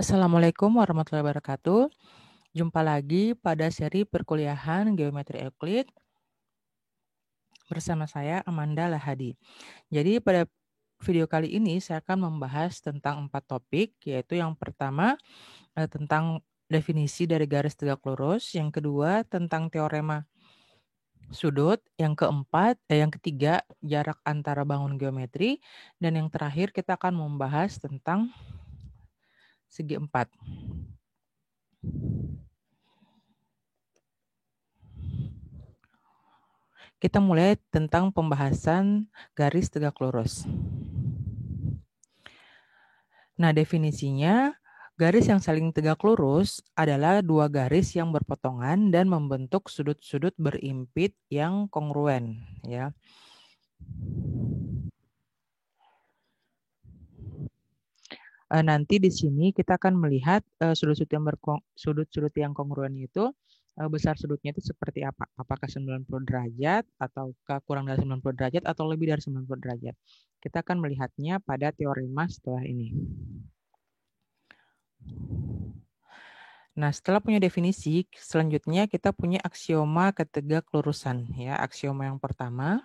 Assalamualaikum warahmatullahi wabarakatuh. Jumpa lagi pada seri perkuliahan Geometri Euclid bersama saya Amanda Lahadi. Jadi pada video kali ini saya akan membahas tentang 4 topik, yaitu yang pertama tentang definisi dari garis tegak lurus, yang kedua tentang teorema sudut, yang ketiga jarak antara bangun geometri, dan yang terakhir kita akan membahas tentang segi 4. Kita mulai tentang pembahasan garis tegak lurus. Nah, definisinya, garis yang saling tegak lurus adalah dua garis yang berpotongan dan membentuk sudut-sudut berimpit yang kongruen, ya. Nanti di sini kita akan melihat sudut-sudut yang kongruen itu besar sudutnya itu seperti apa? Apakah 90 derajat atau kurang dari 90 derajat atau lebih dari 90 derajat? Kita akan melihatnya pada teorema setelah ini. Nah, setelah punya definisi, selanjutnya kita punya aksioma ketegak lurusan, ya. Aksioma yang pertama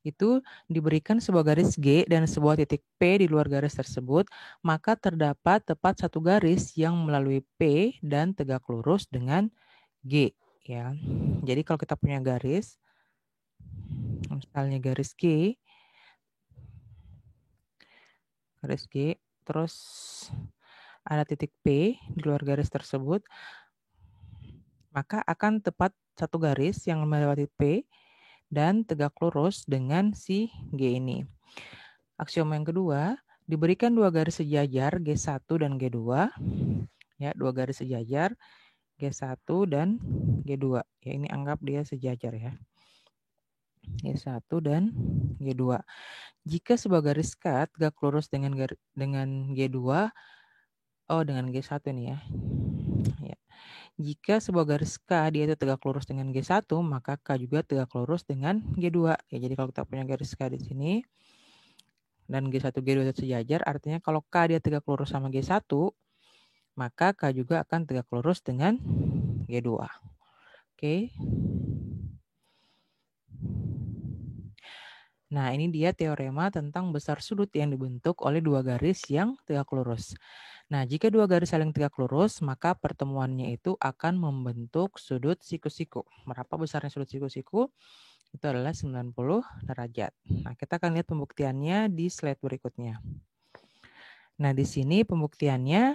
itu diberikan sebuah garis G dan sebuah titik P di luar garis tersebut, maka terdapat tepat satu garis yang melalui P dan tegak lurus dengan G, ya. Jadi kalau kita punya garis, misalnya garis G, terus ada titik P di luar garis tersebut, maka akan tepat satu garis yang melewati P dan tegak lurus dengan si G ini. Aksioma yang kedua, diberikan dua garis sejajar G1 dan G2. Ya, dua garis sejajar G1 dan G2. Ya, ini anggap dia sejajar ya. G1 dan G2. Jika sebuah garis cut tegak lurus dengan G2, dengan G1 nih ya. Ya. Jika sebuah garis K dia itu tegak lurus dengan G1, maka K juga tegak lurus dengan G2. Ya, jadi kalau kita punya garis K di sini dan G1, G2 sejajar, artinya kalau K dia tegak lurus sama G1, maka K juga akan tegak lurus dengan G2. Oke. Nah, ini dia teorema tentang besar sudut yang dibentuk oleh dua garis yang tegak lurus. Nah, jika dua garis saling tegak lurus, maka pertemuannya itu akan membentuk sudut siku-siku. Berapa besarnya sudut siku-siku? Itu adalah 90 derajat. Nah, kita akan lihat pembuktiannya di slide berikutnya. Nah, di sini pembuktiannya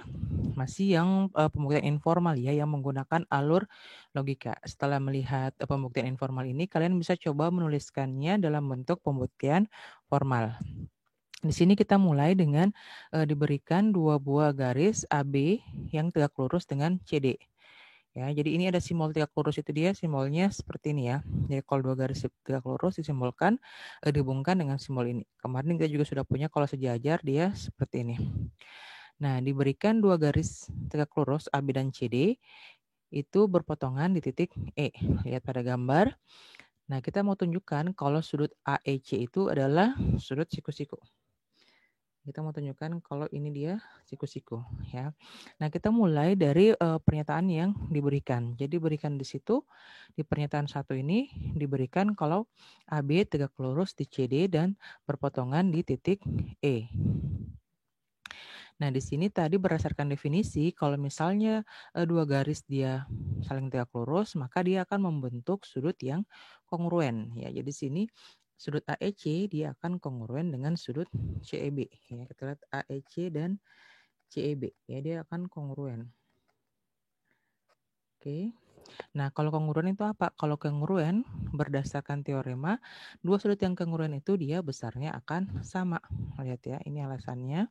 masih yang pembuktian informal ya, yang menggunakan alur logika. Setelah melihat pembuktian informal ini, kalian bisa coba menuliskannya dalam bentuk pembuktian formal. Di sini kita mulai dengan diberikan dua buah garis AB yang tegak lurus dengan CD. Ya, jadi ini ada simbol tegak lurus itu dia simbolnya seperti ini ya. Jadi kalau dua garis tegak lurus disimbolkan dihubungkan dengan simbol ini. Kemarin kita juga sudah punya kalau sejajar dia seperti ini. Nah, diberikan dua garis tegak lurus AB dan CD itu berpotongan di titik E. Lihat pada gambar. Nah, kita mau tunjukkan kalau sudut AEC itu adalah sudut siku-siku. Kita mau tunjukkan kalau ini dia siku-siku ya. Nah, kita mulai dari pernyataan yang diberikan. Jadi berikan di situ di pernyataan satu ini diberikan kalau AB tegak lurus di CD dan berpotongan di titik E. Nah, di sini tadi berdasarkan definisi, kalau misalnya dua garis dia saling tegak lurus, maka dia akan membentuk sudut yang kongruen. Ya, jadi sini sudut AEC dia akan kongruen dengan sudut CEB. Ya, kita lihat AEC dan CEB. Ya, dia akan kongruen. Oke. Nah, kalau kongruen itu apa? Kalau kongruen berdasarkan teorema, dua sudut yang kongruen itu dia besarnya akan sama. Lihat ya, ini alasannya.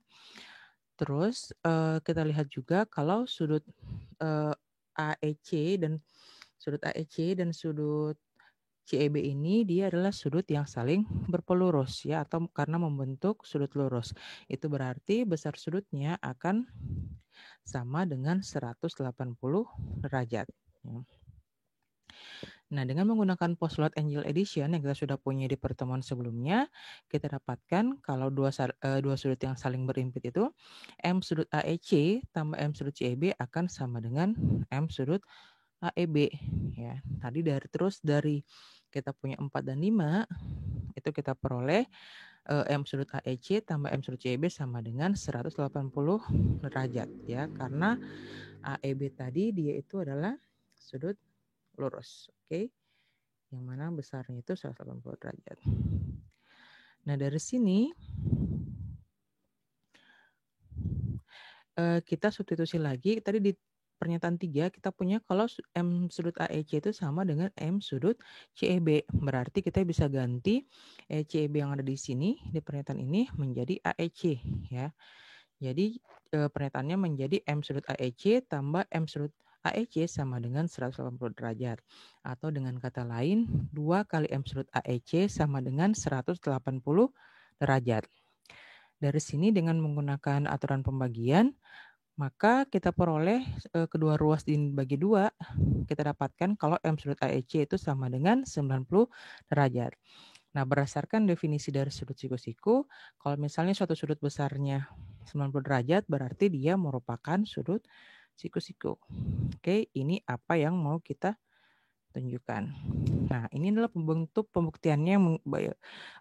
Terus kita lihat juga kalau sudut AEC dan sudut CEB ini dia adalah sudut yang saling berpelurus ya, atau karena membentuk sudut lurus. Itu berarti besar sudutnya akan sama dengan 180 derajat. Nah, dengan menggunakan postulate Angel Addition yang kita sudah punya di pertemuan sebelumnya, kita dapatkan kalau dua sudut yang saling berimpit itu, M sudut AEC tambah M sudut CEB akan sama dengan M sudut AEB. Ya, tadi dari kita punya 4 dan 5, itu kita peroleh M sudut AEC tambah M sudut CEB sama dengan 180 derajat. Ya, karena AEB tadi dia itu adalah sudut lurus. Oke. Yang mana besarnya itu 180 derajat. Nah, dari sini kita substitusi lagi. Tadi di pernyataan 3 kita punya kalau M sudut AEC itu sama dengan M sudut CEB. Berarti kita bisa ganti CEB yang ada di sini di pernyataan ini menjadi AEC ya. Jadi pernyataannya menjadi M sudut AEC tambah M sudut AEC sama dengan 180 derajat. Atau dengan kata lain, 2 kali M sudut AEC sama dengan 180 derajat. Dari sini dengan menggunakan aturan pembagian, maka kita peroleh kedua ruas dibagi 2, kita dapatkan kalau M sudut AEC itu sama dengan 90 derajat. Nah, berdasarkan definisi dari sudut siku-siku, kalau misalnya suatu sudut besarnya 90 derajat, berarti dia merupakan sudut siku-siku. Oke, ini apa yang mau kita tunjukkan. Nah, ini adalah bentuk pembuktiannya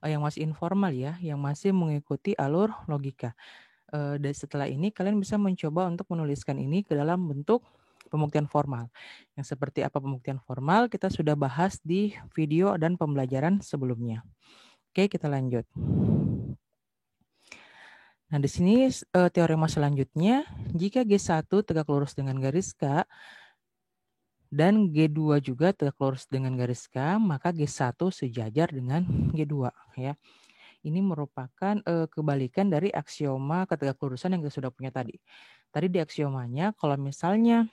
yang masih informal ya, yang masih mengikuti alur logika. Dan setelah ini kalian bisa mencoba untuk menuliskan ini ke dalam bentuk pembuktian formal. Yang seperti apa pembuktian formal kita sudah bahas di video dan pembelajaran sebelumnya. Oke, kita lanjut. Nah, di sini teorema selanjutnya, jika G1 tegak lurus dengan garis K dan G2 juga tegak lurus dengan garis K, maka G1 sejajar dengan G2 ya. Ini merupakan kebalikan dari aksioma ketegaklurusan yang kita sudah punya tadi. Tadi di aksiomanya kalau misalnya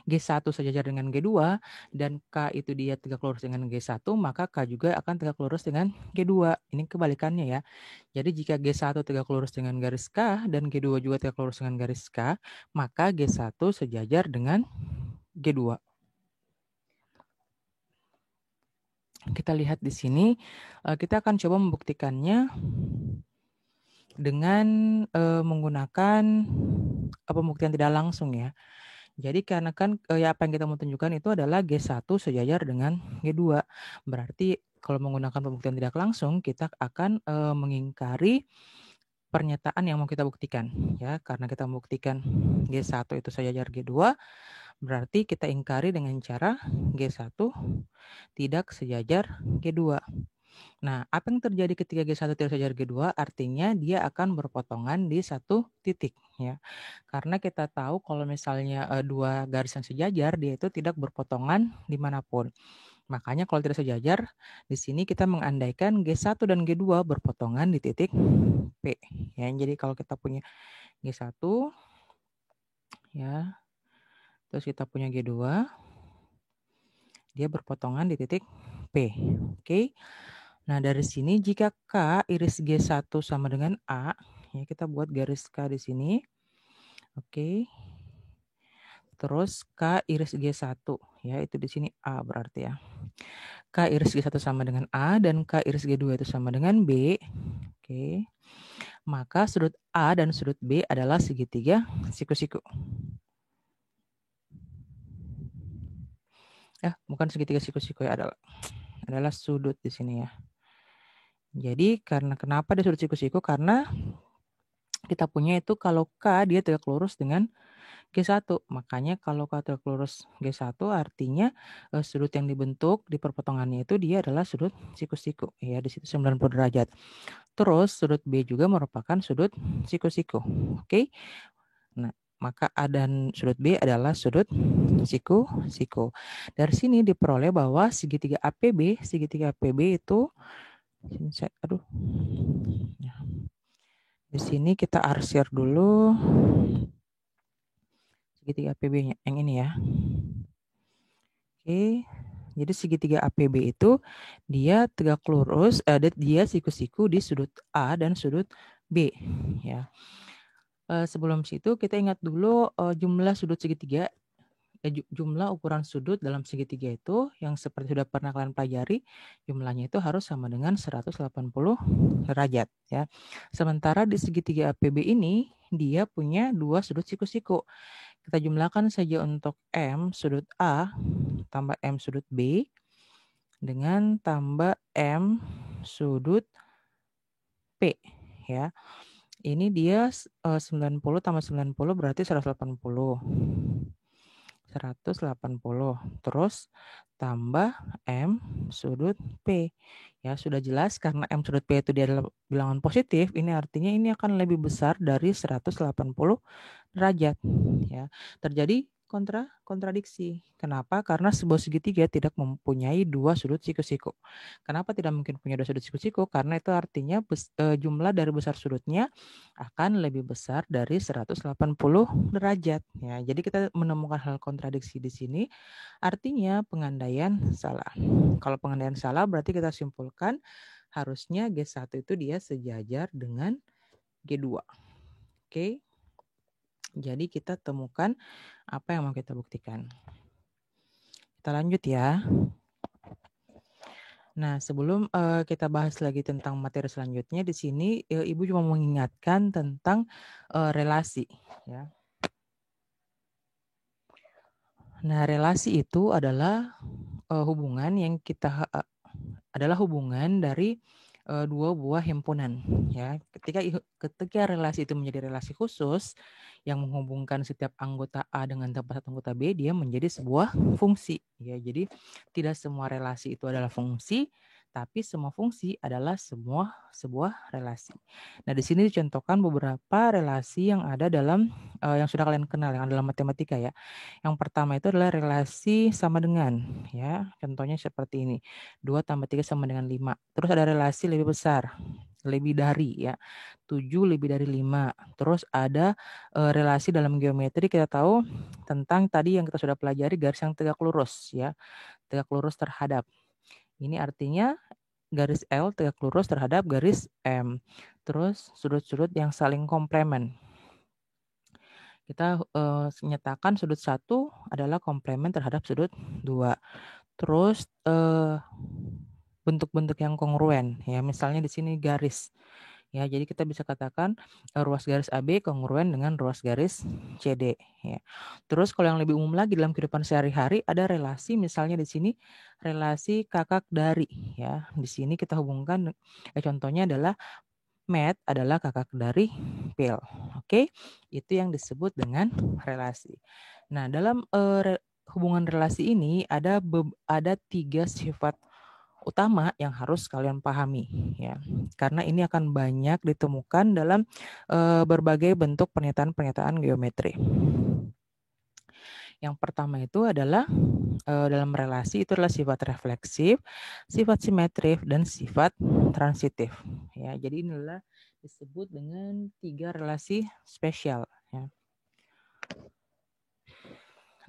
G1 sejajar dengan G2 dan K itu dia tegak lurus dengan G1, maka K juga akan tegak lurus dengan G2. Ini kebalikannya ya. Jadi jika G1 tegak lurus dengan garis K dan G2 juga tegak lurus dengan garis K, maka G1 sejajar dengan G2. Kita lihat di sini, kita akan coba membuktikannya dengan menggunakan pembuktian tidak langsung ya. Jadi karena kan apa yang kita mau tunjukkan itu adalah G1 sejajar dengan G2. Berarti kalau menggunakan pembuktian tidak langsung, kita akan mengingkari pernyataan yang mau kita buktikan. Ya, karena kita membuktikan G1 itu sejajar G2, berarti kita ingkari dengan cara G1 tidak sejajar G2. Nah, apa yang terjadi ketika G1 tidak sejajar G2? Artinya dia akan berpotongan di satu titik ya. Karena kita tahu kalau misalnya dua garis yang sejajar, dia itu tidak berpotongan dimanapun. Makanya kalau tidak sejajar, di sini kita mengandaikan G1 dan G2 berpotongan di titik P. Ya, jadi kalau kita punya G1 ya, terus kita punya G2, dia berpotongan di titik P. Oke. Nah, dari sini jika K iris G1 sama dengan A, ya kita buat garis K di sini. Oke. Terus K iris G1, ya itu di sini A berarti ya. K iris G1 sama dengan A dan K iris G2 itu sama dengan B. Oke. Maka sudut A dan sudut B adalah segitiga siku-siku. Bukan segitiga siku-siku ya, adalah sudut di sini ya. Jadi karena kenapa dia sudut siku-siku? Karena kita punya itu kalau K dia tegak lurus dengan G1. Makanya kalau K tegak lurus G1 artinya sudut yang dibentuk di perpotongannya itu dia adalah sudut siku-siku. Ya, di situ 90 derajat. Terus sudut B juga merupakan sudut siku-siku. Oke. Nah, maka A dan sudut B adalah sudut siku-siku. Dari sini diperoleh bahwa segitiga APB itu di sini kita arsir dulu segitiga APB-nya yang ini ya. Oke. Jadi segitiga APB itu dia tegak lurus, dia siku-siku di sudut A dan sudut B ya. Sebelum situ kita ingat dulu jumlah sudut segitiga jumlah ukuran sudut dalam segitiga itu yang seperti sudah pernah kalian pelajari, jumlahnya itu harus sama dengan 180 derajat ya. Sementara di segitiga APB ini dia punya dua sudut siku-siku. Kita jumlahkan saja untuk M sudut A tambah M sudut B dengan tambah M sudut P ya. Ini dia 90 tambah 90 berarti 180. 180. Terus tambah M sudut P. Ya, sudah jelas karena M sudut P itu dia adalah bilangan positif, ini artinya ini akan lebih besar dari 180 derajat. Ya, terjadi kontradiksi. Kenapa? Karena sebuah segitiga tidak mempunyai dua sudut siku-siku. Kenapa tidak mungkin punya dua sudut siku-siku? Karena itu artinya jumlah dari besar sudutnya akan lebih besar dari 180 derajat. Ya, jadi kita menemukan hal kontradiksi di sini, artinya pengandaian salah. Kalau pengandaian salah berarti kita simpulkan harusnya G1 itu dia sejajar dengan G2. Oke. Jadi kita temukan apa yang mau kita buktikan. Kita lanjut ya. Nah, sebelum kita bahas lagi tentang materi selanjutnya, di sini Ibu cuma mengingatkan tentang relasi. Ya. Nah, relasi itu adalah hubungan yang kita adalah hubungan dari dua buah himpunan ya. Ketika relasi itu menjadi relasi khusus yang menghubungkan setiap anggota A dengan tempat anggota B, dia menjadi sebuah fungsi ya. Jadi tidak semua relasi itu adalah fungsi, tapi semua fungsi adalah sebuah relasi. Nah, di sini dicontohkan beberapa relasi yang ada dalam yang sudah kalian kenal yang dalam matematika ya. Yang pertama itu adalah relasi sama dengan ya. Contohnya seperti ini. 2 tambah 3 sama dengan 5. Terus ada relasi lebih besar, lebih dari ya. 7 lebih dari 5. Terus ada relasi dalam geometri, kita tahu tentang tadi yang kita sudah pelajari, garis yang tegak lurus ya. Tegak lurus terhadap. Ini artinya garis L tegak lurus terhadap garis M. Terus sudut-sudut yang saling komplement. Kita nyatakan sudut 1 adalah komplement terhadap sudut 2. Terus bentuk-bentuk yang kongruen ya, misalnya di sini garis ya, jadi kita bisa katakan ruas garis AB kongruen dengan ruas garis CD ya. Terus kalau yang lebih umum lagi dalam kehidupan sehari-hari ada relasi, misalnya di sini relasi kakak dari ya. Di sini kita hubungkan contohnya adalah Matt adalah kakak dari Phil. Oke, itu yang disebut dengan relasi. Nah, dalam hubungan relasi ini ada 3 sifat utama yang harus kalian pahami ya. Karena ini akan banyak ditemukan dalam berbagai bentuk pernyataan-pernyataan geometri. Yang pertama itu adalah dalam relasi itu adalah sifat refleksif, sifat simetrik, dan sifat transitif. Ya, jadi inilah disebut dengan 3 relasi spesial. Ya.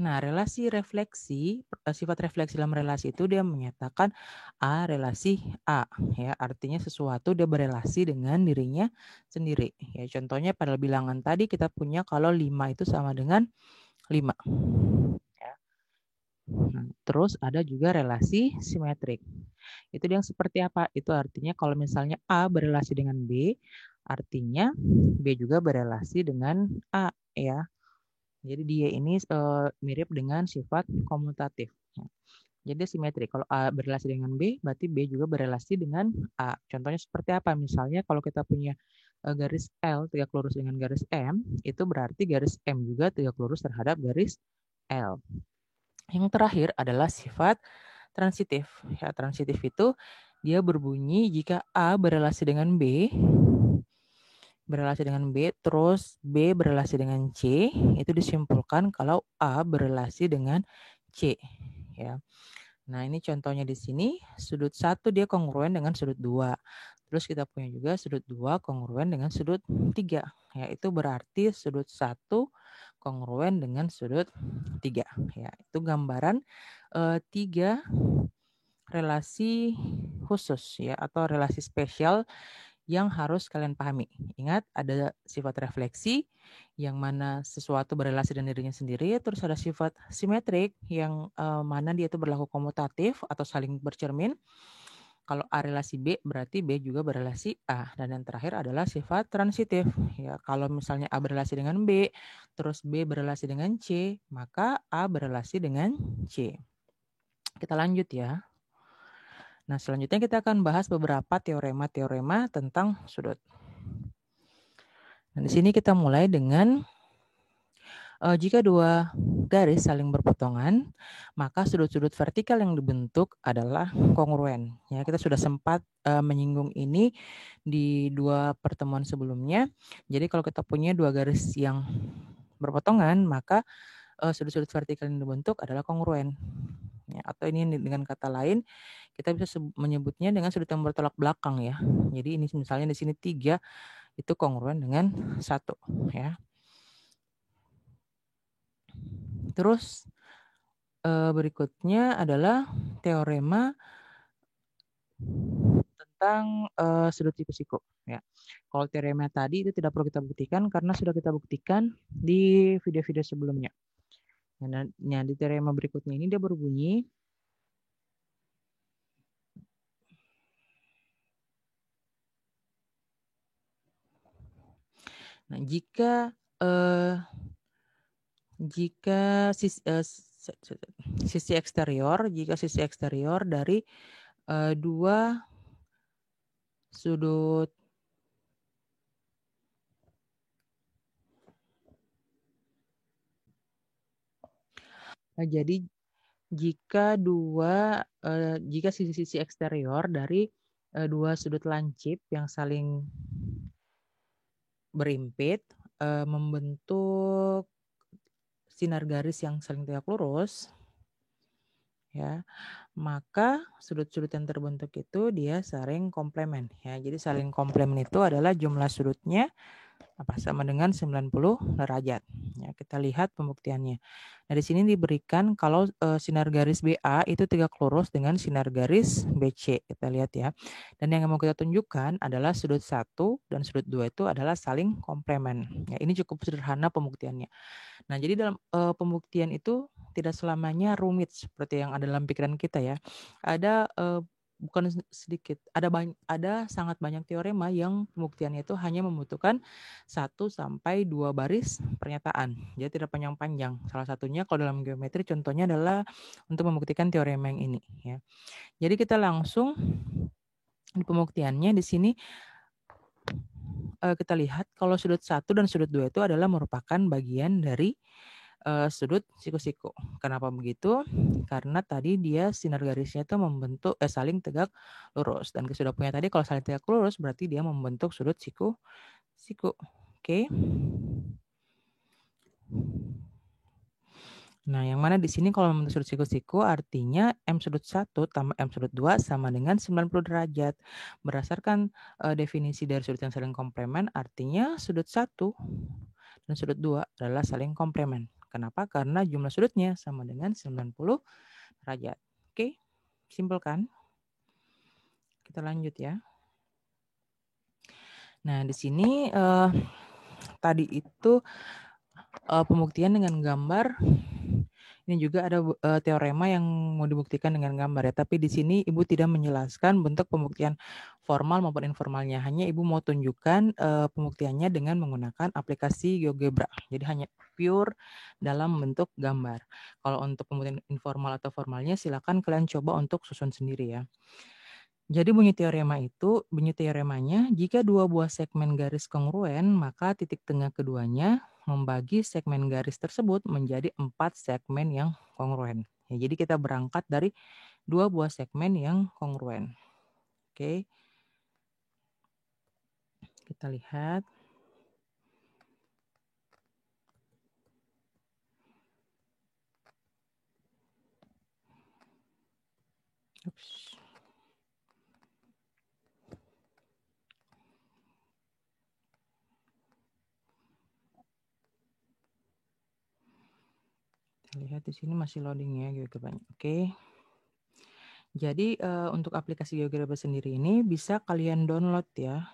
Nah, relasi refleksi, sifat refleksi dalam relasi itu dia menyatakan A relasi A. Ya, artinya sesuatu dia berelasi dengan dirinya sendiri. Ya, contohnya pada bilangan tadi kita punya kalau 5 itu sama dengan 5. Ya. Nah, terus ada juga relasi simetrik. Itu yang seperti apa? Itu artinya kalau misalnya A berelasi dengan B, artinya B juga berelasi dengan A ya. Jadi dia ini mirip dengan sifat komutatif. Jadi simetrik. Kalau A berelasi dengan B, berarti B juga berelasi dengan A. Contohnya seperti apa? Misalnya kalau kita punya garis L tegak lurus dengan garis M, itu berarti garis M juga tegak lurus terhadap garis L. Yang terakhir adalah sifat transitif. Ya, transitif itu dia berbunyi jika A berelasi dengan B, terus B berelasi dengan C, itu disimpulkan kalau A berelasi dengan C. Ya. Nah, ini contohnya di sini, sudut 1 dia kongruen dengan sudut 2. Terus kita punya juga sudut 2 kongruen dengan sudut 3. Ya, itu berarti sudut 1 kongruen dengan sudut 3. Ya, itu gambaran 3 relasi khusus ya, atau relasi spesial yang harus kalian pahami. Ingat, ada sifat refleksi, yang mana sesuatu berrelasi dengan dirinya sendiri, terus ada sifat simetrik, yang mana dia itu berlaku komutatif atau saling bercermin. Kalau A relasi B, berarti B juga berrelasi A. Dan yang terakhir adalah sifat transitif. Ya, kalau misalnya A berrelasi dengan B, terus B berrelasi dengan C, maka A berrelasi dengan C. Kita lanjut ya. Nah, selanjutnya kita akan bahas beberapa teorema-teorema tentang sudut. Nah, di sini kita mulai dengan jika dua garis saling berpotongan, maka sudut-sudut vertikal yang dibentuk adalah kongruen. Ya, kita sudah sempat menyinggung ini di 2 pertemuan sebelumnya. Jadi kalau kita punya 2 garis yang berpotongan, maka sudut-sudut vertikal yang dibentuk adalah kongruen. Ya, atau ini dengan kata lain, kita bisa menyebutnya dengan sudut yang bertolak belakang ya. Jadi ini misalnya di sini 3 itu kongruen dengan 1 ya. Terus berikutnya adalah teorema tentang sudut siku-siku ya. Kalau teorema tadi itu tidak perlu kita buktikan karena sudah kita buktikan di video-video sebelumnya. Nah, di teorema berikutnya ini dia berbunyi nah, jika sisi eksterior dari 2 sudut jadi jika sisi-sisi eksterior dari 2 sudut lancip yang saling berimpit membentuk sinar garis yang saling tegak lurus ya, maka sudut-sudut yang terbentuk itu dia saling komplement ya. Jadi saling komplement itu adalah jumlah sudutnya sama dengan 90 derajat. Ya, kita lihat pembuktiannya. Nah, di sini diberikan kalau sinar garis BA itu tegak lurus dengan sinar garis BC. Kita lihat ya. Dan yang mau kita tunjukkan adalah sudut 1 dan sudut 2 itu adalah saling komplement. Ya, ini cukup sederhana pembuktiannya. Nah, jadi dalam pembuktian itu tidak selamanya rumit seperti yang ada dalam pikiran kita ya. Ada bukan sedikit, ada sangat banyak teorema yang pembuktiannya itu hanya membutuhkan 1 sampai 2 baris pernyataan. Jadi tidak panjang-panjang. Salah satunya kalau dalam geometri contohnya adalah untuk membuktikan teorema yang ini ya. Jadi kita langsung di pembuktiannya di sini kita lihat kalau sudut 1 dan sudut 2 itu adalah merupakan bagian dari sudut siku-siku. Kenapa begitu? Karena tadi dia sinar garisnya itu membentuk saling tegak lurus. Dan kita sudah punya tadi kalau saling tegak lurus berarti dia membentuk sudut siku-siku. Oke. Nah, yang mana di sini kalau membentuk sudut siku-siku artinya M sudut 1 tambah M sudut 2 sama dengan 90 derajat. Berdasarkan definisi dari sudut yang saling komplement artinya sudut 1 dan sudut 2 adalah saling komplement. Kenapa? Karena jumlah sudutnya sama dengan 90 derajat. Oke, simpel kan? Kita lanjut ya. Nah, di sini tadi itu pembuktian dengan gambar. Ini juga ada teorema yang mau dibuktikan dengan gambar ya. Tapi di sini Ibu tidak menjelaskan bentuk pembuktian formal maupun informalnya. Hanya Ibu mau tunjukkan pembuktiannya dengan menggunakan aplikasi GeoGebra. Jadi hanya pure dalam bentuk gambar. Kalau untuk pembuktian informal atau formalnya silakan kalian coba untuk susun sendiri ya. Jadi bunyi teoremanya, jika 2 buah segmen garis kongruen, maka titik tengah keduanya membagi segmen garis tersebut menjadi 4 segmen yang kongruen. Ya, jadi kita berangkat dari 2 buah segmen yang kongruen. Oke. Kita lihat. Ups. Lihat di sini masih loading ya GeoGebra. Oke. Jadi untuk aplikasi GeoGebra sendiri ini bisa kalian download ya.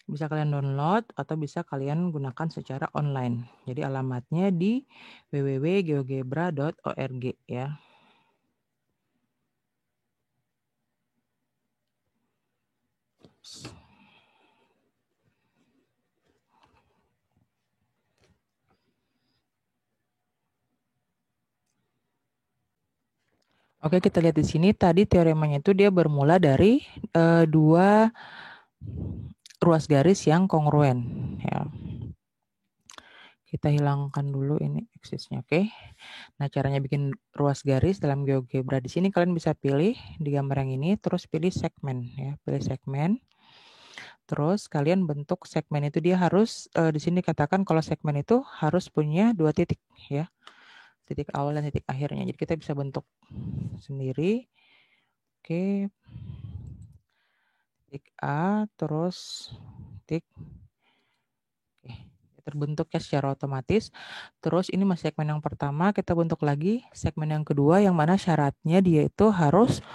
Bisa kalian download atau bisa kalian gunakan secara online. Jadi alamatnya di www.geogebra.org ya. Oke, kita lihat di sini tadi teoremanya itu dia bermula dari dua ruas garis yang kongruen ya. Kita hilangkan dulu ini aksesnya, oke. Nah, caranya bikin ruas garis dalam GeoGebra di sini kalian bisa pilih di gambar yang ini, terus pilih segmen ya, pilih segmen. Terus kalian bentuk segmen itu dia harus di sini katakan kalau segmen itu harus punya 2 titik ya. Titik awal dan titik akhirnya. Jadi kita bisa bentuk sendiri. Oke. Titik A terus titik terbentuknya secara otomatis. Terus ini masih segmen yang pertama, kita bentuk lagi segmen yang kedua yang mana syaratnya dia itu harus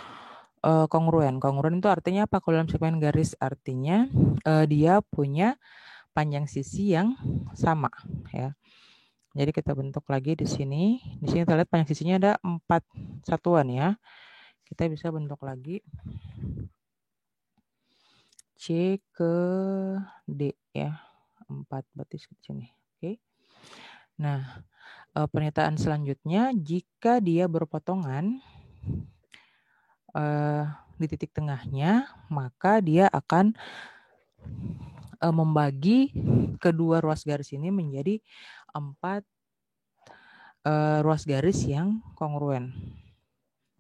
kongruen. Kongruen itu artinya apa? Kalau dalam segmen garis artinya dia punya panjang sisi yang sama ya. Jadi kita bentuk lagi di sini. Di sini kita lihat panjang sisinya ada 4 satuan ya. Kita bisa bentuk lagi C ke D ya. 4 berarti di sini. Oke. Nah, pernyataan selanjutnya jika dia berpotongan di titik tengahnya, maka dia akan membagi kedua ruas garis ini menjadi 4 ruas garis yang kongruen.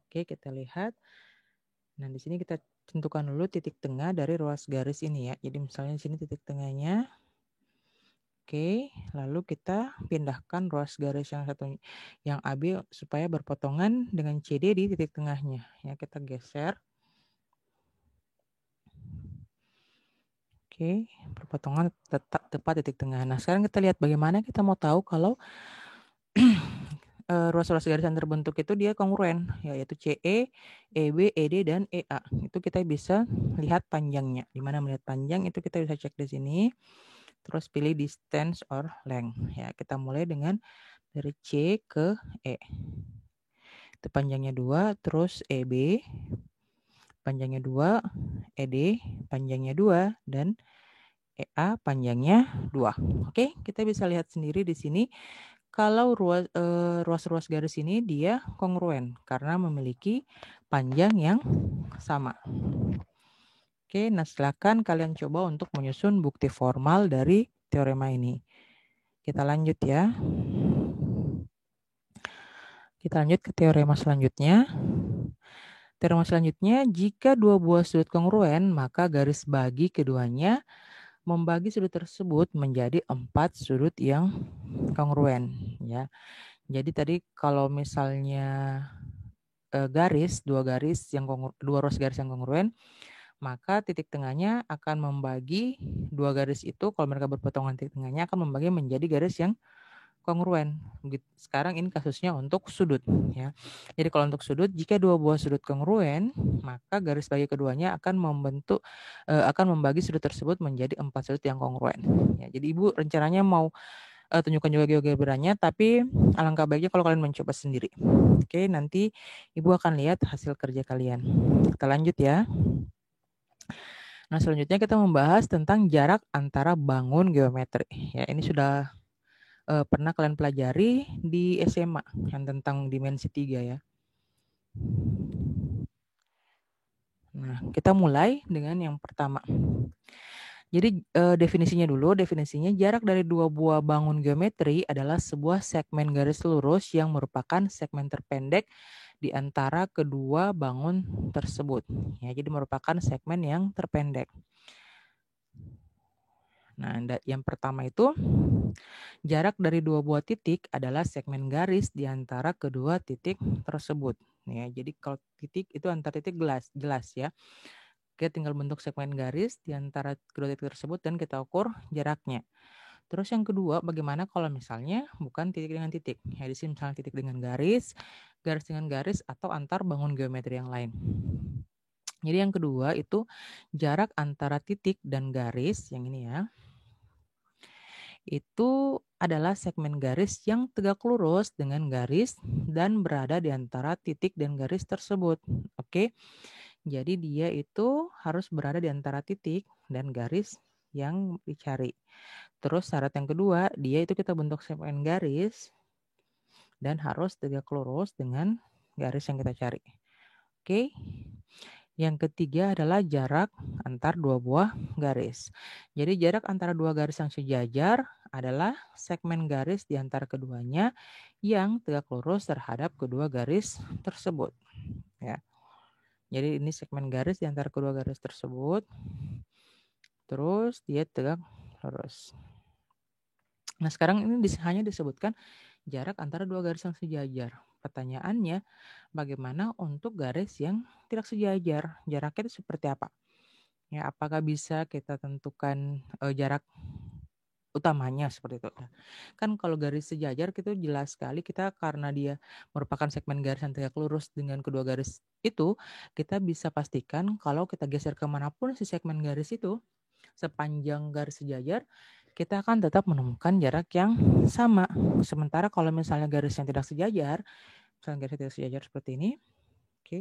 Oke, kita lihat. Nah, di sini kita tentukan dulu titik tengah dari ruas garis ini ya. Jadi misalnya di sini titik tengahnya. Oke, lalu kita pindahkan ruas garis yang satu yang AB supaya berpotongan dengan CD di titik tengahnya. Ya, kita geser. Oke, perpotongan tepat titik tengah. Nah, sekarang kita lihat bagaimana kita mau tahu kalau ruas-ruas garis yang terbentuk itu dia kongruen, yaitu CE, EB, ED, dan EA. Itu kita bisa lihat panjangnya. Di mana melihat panjang itu kita bisa cek di sini. Terus pilih distance or length. Ya, kita mulai dengan dari C ke E. Itu panjangnya 2, terus EB panjangnya 2, ED panjangnya 2, dan EA panjangnya 2. Oke, kita bisa lihat sendiri di sini kalau ruas-ruas garis ini dia kongruen karena memiliki panjang yang sama. Oke, nah silakan kalian coba untuk menyusun bukti formal dari teorema ini. Kita lanjut ya. Kita lanjut ke teorema selanjutnya. Teorema selanjutnya, jika dua buah sudut kongruen, maka garis bagi keduanya membagi sudut tersebut menjadi 4 sudut yang kongruen ya. Jadi tadi kalau misalnya dua ruas garis yang kongruen, maka titik tengahnya akan membagi dua garis itu, kalau mereka berpotongan titik tengahnya akan membagi menjadi garis yang kongruen. Sekarang ini kasusnya untuk sudut ya. Jadi kalau untuk sudut, jika dua buah sudut kongruen, maka garis bagi keduanya akan membagi sudut tersebut menjadi 4 sudut yang kongruen. Ya, jadi Ibu rencananya mau tunjukkan juga GeoGebranya, tapi alangkah baiknya kalau kalian mencoba sendiri. Oke, nanti Ibu akan lihat hasil kerja kalian. Kita lanjut ya. Nah, selanjutnya kita membahas tentang jarak antara bangun geometri. Ya, ini sudah pernah kalian pelajari di SMA yang tentang dimensi 3 ya. Nah, kita mulai dengan yang pertama. Jadi definisinya dulu, definisinya jarak dari dua buah bangun geometri adalah sebuah segmen garis lurus yang merupakan segmen terpendek di antara kedua bangun tersebut. Ya, jadi merupakan segmen yang terpendek. Nah, yang pertama itu jarak dari dua buah titik adalah segmen garis di antara kedua titik tersebut. Ya, jadi kalau titik itu antar titik jelas ya. Kita tinggal bentuk segmen garis di antara kedua titik tersebut dan kita ukur jaraknya. Terus yang kedua, bagaimana kalau misalnya bukan titik dengan titik? Ya, di sini misalnya titik dengan garis, garis dengan garis, atau antar bangun geometri yang lain. Jadi yang kedua itu jarak antara titik dan garis, yang ini ya, itu adalah segmen garis yang tegak lurus dengan garis dan berada di antara titik dan garis tersebut. Oke, jadi dia itu harus berada di antara titik dan garis yang dicari. Terus syarat yang kedua, dia itu kita bentuk segmen garis dan harus tegak lurus dengan garis yang kita cari. Oke. Yang ketiga adalah jarak antar dua buah garis. Jadi jarak antara dua garis yang sejajar adalah segmen garis di antara keduanya yang tegak lurus terhadap kedua garis tersebut. Ya. Jadi ini segmen garis di antara kedua garis tersebut. Terus dia tegak lurus. Nah sekarang ini hanya disebutkan jarak antara dua garis yang sejajar. Pertanyaannya, bagaimana untuk garis yang tidak sejajar? Jaraknya itu seperti apa? Ya, apakah bisa kita tentukan jarak utamanya seperti itu? Kan kalau garis sejajar itu jelas sekali kita karena dia merupakan segmen garis yang tegak lurus dengan kedua garis itu, kita bisa pastikan kalau kita geser kemanapun si segmen garis itu, sepanjang garis sejajar, kita akan tetap menemukan jarak yang sama. Sementara kalau misalnya garis yang tidak sejajar, misalnya garis yang tidak sejajar seperti ini, oke,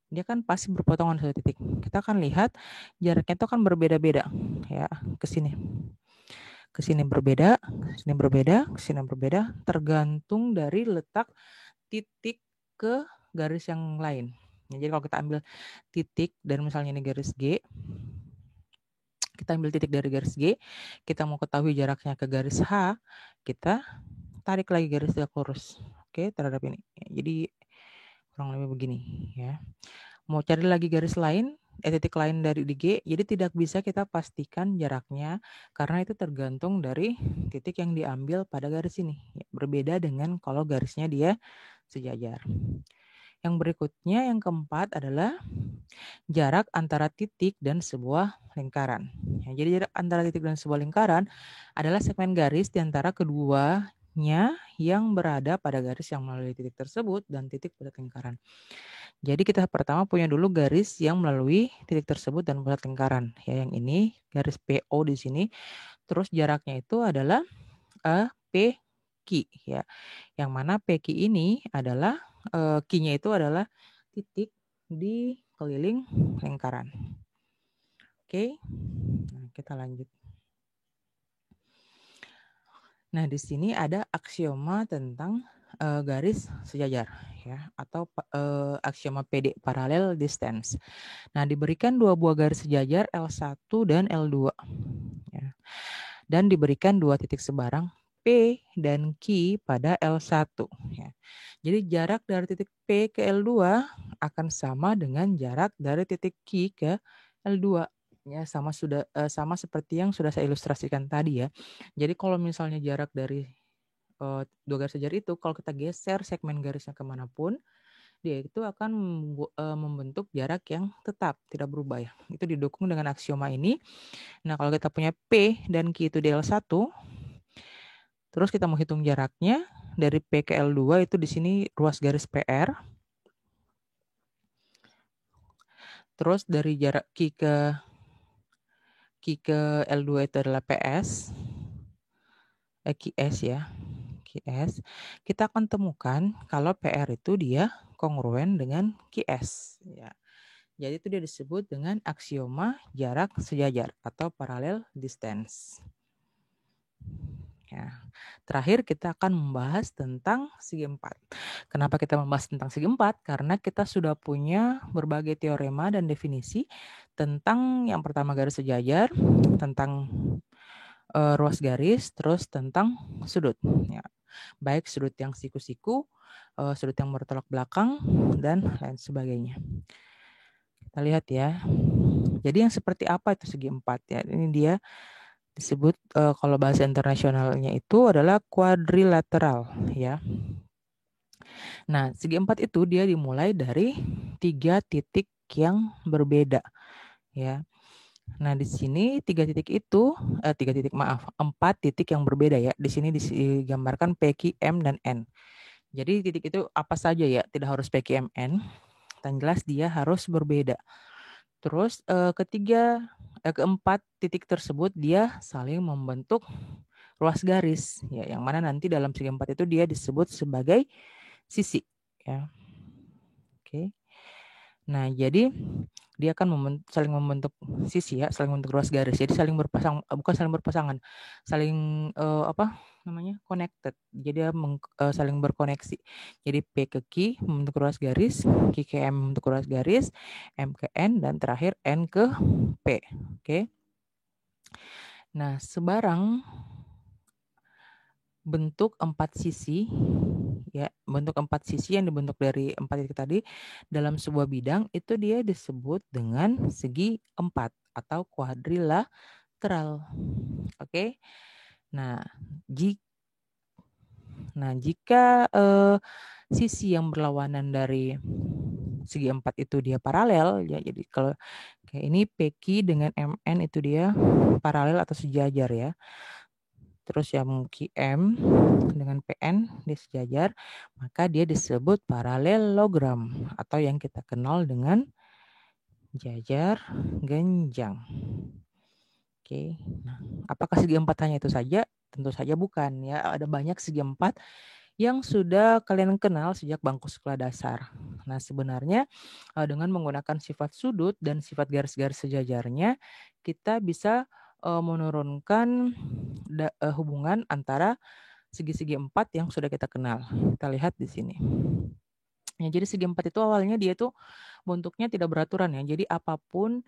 dia kan pasti berpotongan satu titik. Kita akan lihat jaraknya itu akan berbeda-beda, ya, ke sini. Ke sini berbeda, ke sini berbeda, ke sini berbeda, tergantung dari letak titik ke garis yang lain. Ya, jadi kalau kita ambil titik dan misalnya ini garis G, kita ambil titik dari garis G, kita mau ketahui jaraknya ke garis H, kita tarik lagi garis tegak lurus, oke, terhadap ini. Jadi kurang lebih begini, ya. Mau cari lagi garis lain, titik lain dari di G, jadi tidak bisa kita pastikan jaraknya karena itu tergantung dari titik yang diambil pada garis ini. Berbeda dengan kalau garisnya dia sejajar. Yang berikutnya, yang keempat adalah jarak antara titik dan sebuah lingkaran. Ya, jadi jarak antara titik dan sebuah lingkaran adalah segmen garis di antara keduanya yang berada pada garis yang melalui titik tersebut dan titik pusat lingkaran. Jadi kita pertama punya dulu garis yang melalui titik tersebut dan pusat lingkaran. Ya, yang ini garis PO di sini. Terus jaraknya itu adalah PQ ya. Yang mana PQ ini adalah Q-nya itu adalah titik di keliling lingkaran. Oke. Nah, kita lanjut. Nah, di sini ada aksioma tentang garis sejajar ya, atau aksioma PD, parallel distance. Nah, diberikan dua buah garis sejajar L1 dan L2 ya. Dan diberikan dua titik sebarang P dan Q pada L1 ya. Jadi jarak dari titik P ke L2 akan sama dengan jarak dari titik Q ke L2. Ya, sama seperti yang sudah saya ilustrasikan tadi ya. Jadi kalau misalnya jarak dari dua garis sejajar itu, kalau kita geser segmen garisnya kemanapun, dia itu akan membentuk jarak yang tetap, tidak berubah ya. Itu didukung dengan aksioma ini. Nah, kalau kita punya P dan Q itu di L1, terus kita mau hitung jaraknya dari P ke L2 itu di sini ruas garis PR. Terus dari jarak Q ke L2 itu adalah PS. QS ya. QS. Kita akan temukan kalau PR itu dia kongruen dengan QS ya. Jadi itu dia disebut dengan aksioma jarak sejajar atau parallel distance. Ya. Terakhir kita akan membahas tentang segi 4. Kenapa kita membahas tentang segi 4? Karena kita sudah punya berbagai teorema dan definisi tentang yang pertama garis sejajar, tentang ruas garis, terus tentang sudut. Ya. Baik sudut yang siku-siku, sudut yang bertolak belakang, dan lain sebagainya. Kita lihat ya. Jadi yang seperti apa itu segi 4 ya? Ini dia disebut kalau bahasa internasionalnya itu adalah quadrilateral ya. Nah, segi 4 itu dia dimulai dari 3 titik yang berbeda ya. Nah, di sini 3 titik itu 4 titik yang berbeda ya. Di sini digambarkan P, Q, M dan N. Jadi titik itu apa saja ya? Tidak harus P, Q, M, N. Dan jelas dia harus berbeda. Terus keempat titik tersebut dia saling membentuk ruas garis, ya, yang mana nanti dalam segi empat itu dia disebut sebagai sisi, ya. Oke. Nah, jadi dia akan saling membentuk sisi, ya, saling membentuk ruas garis. Jadi saling bukan saling berpasangan, saling connected. Jadi dia saling berkoneksi. Jadi P ke Q membentuk ruas garis, Q ke M membentuk ruas garis, M ke N, dan terakhir N ke P. Oke. Nah, sebarang bentuk empat sisi, ya, bentuk empat sisi yang dibentuk dari empat titik tadi dalam sebuah bidang itu dia disebut dengan segi empat atau kuadrilateral. Oke. Nah, jika sisi yang berlawanan dari segi empat itu dia paralel, ya, jadi kalau kayak ini PQ dengan MN itu dia paralel atau sejajar, ya. Terus yang QM dengan PN dia sejajar, maka dia disebut paralelogram atau yang kita kenal dengan jajar genjang. Oke. Nah, apakah segi empat hanya itu saja? Tentu saja bukan, ya. Ada banyak segi empat yang sudah kalian kenal sejak bangku sekolah dasar. Nah, sebenarnya dengan menggunakan sifat sudut dan sifat garis-garis sejajarnya, kita bisa menurunkan hubungan antara segi-segi empat yang sudah kita kenal. Kita lihat di sini. Ya, jadi segi empat itu awalnya dia tuh bentuknya tidak beraturan, ya. Jadi apapun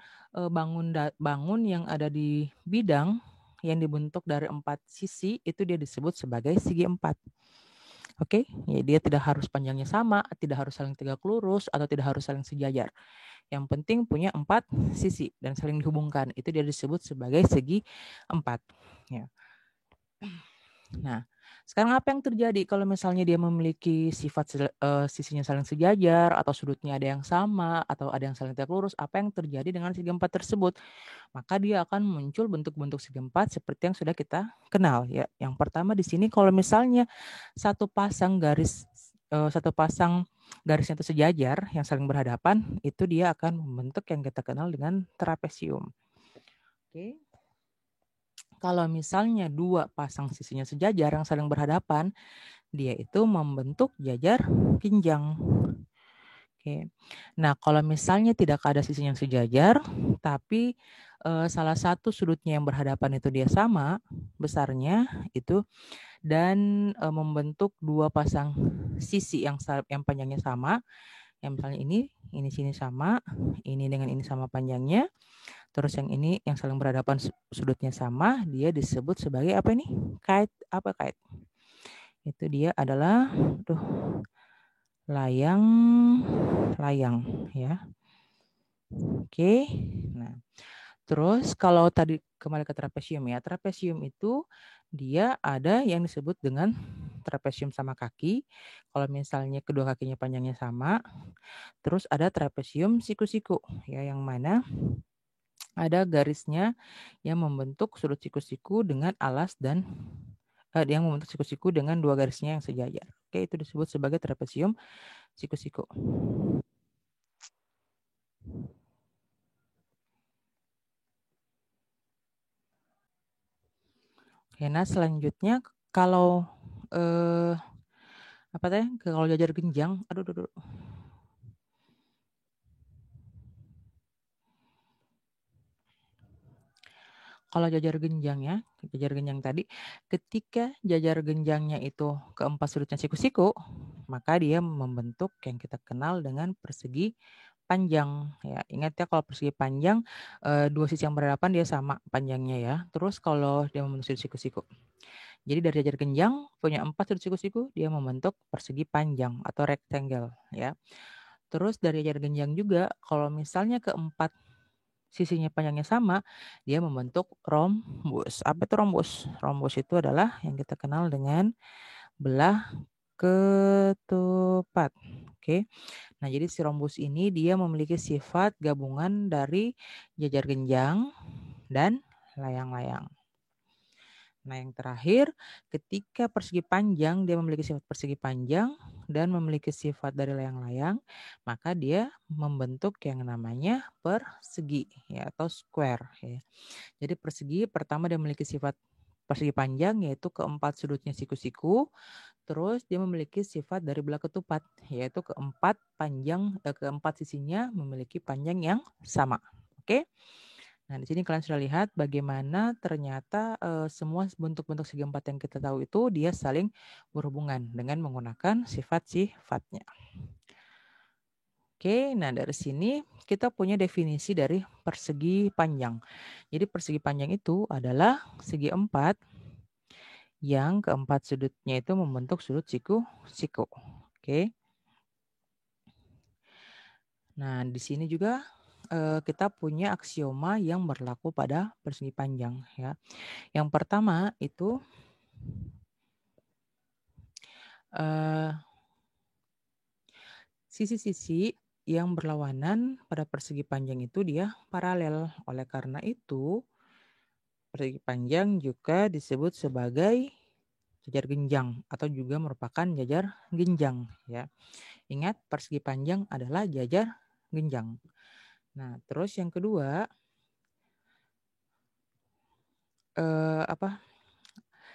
bangun yang ada di bidang yang dibentuk dari empat sisi itu dia disebut sebagai segi empat. Oke, ya, dia tidak harus panjangnya sama, tidak harus saling tegak lurus, atau tidak harus saling sejajar. Yang penting punya empat sisi dan saling dihubungkan. Itu dia disebut sebagai segi empat. Ya. Nah, sekarang apa yang terjadi kalau misalnya dia memiliki sifat sisinya saling sejajar, atau sudutnya ada yang sama, atau ada yang saling tegak lurus? Apa yang terjadi dengan segi empat tersebut? Maka dia akan muncul bentuk-bentuk segi empat seperti yang sudah kita kenal, ya. Yang pertama di sini kalau misalnya satu pasang garisnya itu sejajar yang saling berhadapan, itu dia akan membentuk yang kita kenal dengan trapesium. Oke. Kalau misalnya dua pasang sisinya sejajar yang saling berhadapan, dia itu membentuk jajar genjang. Oke. Nah, kalau misalnya tidak ada sisinya yang sejajar, tapi salah satu sudutnya yang berhadapan itu dia sama besarnya itu, dan membentuk dua pasang sisi yang panjangnya sama, yang misalnya ini sini sama, ini dengan ini sama panjangnya, terus yang ini yang saling berhadapan sudutnya sama, dia disebut sebagai apa ini? Kite. Apa kite? Itu dia adalah layang, ya. Oke. Nah, terus kalau tadi kembali ke trapesium, ya. Trapesium itu dia ada yang disebut dengan trapesium sama kaki. Kalau misalnya kedua kakinya panjangnya sama. Terus ada trapesium siku-siku, ya, yang mana ada garisnya yang membentuk sudut siku-siku dengan alas dan yang membentuk siku-siku dengan dua garisnya yang sejajar. Oke, itu disebut sebagai trapesium siku-siku. Oke, nah selanjutnya kalau kalau jajar genjang, kalau jajar genjang, ya, jajar genjang tadi, ketika jajar genjangnya itu keempat sudutnya siku-siku, maka dia membentuk yang kita kenal dengan persegi panjang, ya. Ingat, ya, kalau persegi panjang dua sisi yang berhadapan dia sama panjangnya, ya. Terus kalau dia membentuk sudut siku-siku, jadi dari jajar genjang punya empat sudut siku-siku, dia membentuk persegi panjang atau rectangle, ya. Terus dari jajar genjang juga kalau misalnya keempat sisinya panjangnya sama, dia membentuk rhombus. Apa itu rhombus? Rhombus itu adalah yang kita kenal dengan belah ketupat. Oke. Nah, jadi si rhombus ini dia memiliki sifat gabungan dari jajar genjang dan layang-layang. Nah, yang terakhir, ketika persegi panjang, dia memiliki sifat persegi panjang dan memiliki sifat dari layang-layang, maka dia membentuk yang namanya persegi ya atau square ya. Jadi persegi pertama dia memiliki sifat persegi panjang yaitu keempat sudutnya siku-siku, terus dia memiliki sifat dari belah ketupat yaitu keempat sisinya memiliki panjang yang sama. Oke? Nah, di sini kalian sudah lihat bagaimana ternyata semua bentuk-bentuk segi empat yang kita tahu itu dia saling berhubungan dengan menggunakan sifat-sifatnya. Oke, nah dari sini kita punya definisi dari persegi panjang. Jadi persegi panjang itu adalah segi empat yang keempat sudutnya itu membentuk sudut siku-siku. Oke. Nah, di sini juga kita punya aksioma yang berlaku pada persegi panjang ya. Yang pertama itu sisi-sisi yang berlawanan pada persegi panjang itu dia paralel. Oleh karena itu, persegi panjang juga disebut sebagai jajar genjang atau juga merupakan jajar genjang ya. Ingat, persegi panjang adalah jajar genjang. Nah, terus yang kedua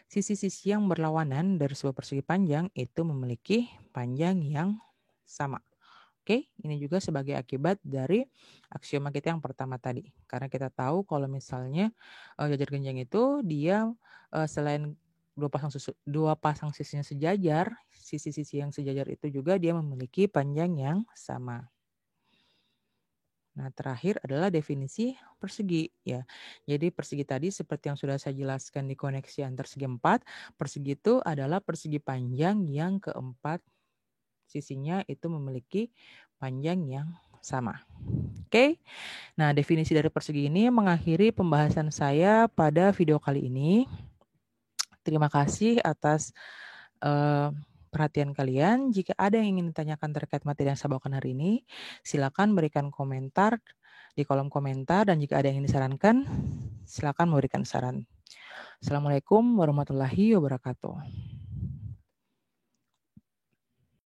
sisi-sisi yang berlawanan dari sebuah persegi panjang itu memiliki panjang yang sama. Oke, ini juga sebagai akibat dari aksioma kita yang pertama tadi. Karena kita tahu kalau misalnya jajar genjang itu dia selain dua pasang sisinya sejajar, sisi-sisi yang sejajar itu juga dia memiliki panjang yang sama. Nah, terakhir adalah definisi persegi ya. Jadi persegi tadi seperti yang sudah saya jelaskan di koneksi antar segi empat, persegi itu adalah persegi panjang yang keempat sisinya itu memiliki panjang yang sama. Oke. Nah, definisi dari persegi ini mengakhiri pembahasan saya pada video kali ini. Terima kasih atas perhatian kalian. Jika ada yang ingin ditanyakan terkait materi yang saya bawakan hari ini, silakan berikan komentar di kolom komentar dan jika ada yang ingin disarankan, silakan memberikan saran. Assalamualaikum warahmatullahi wabarakatuh.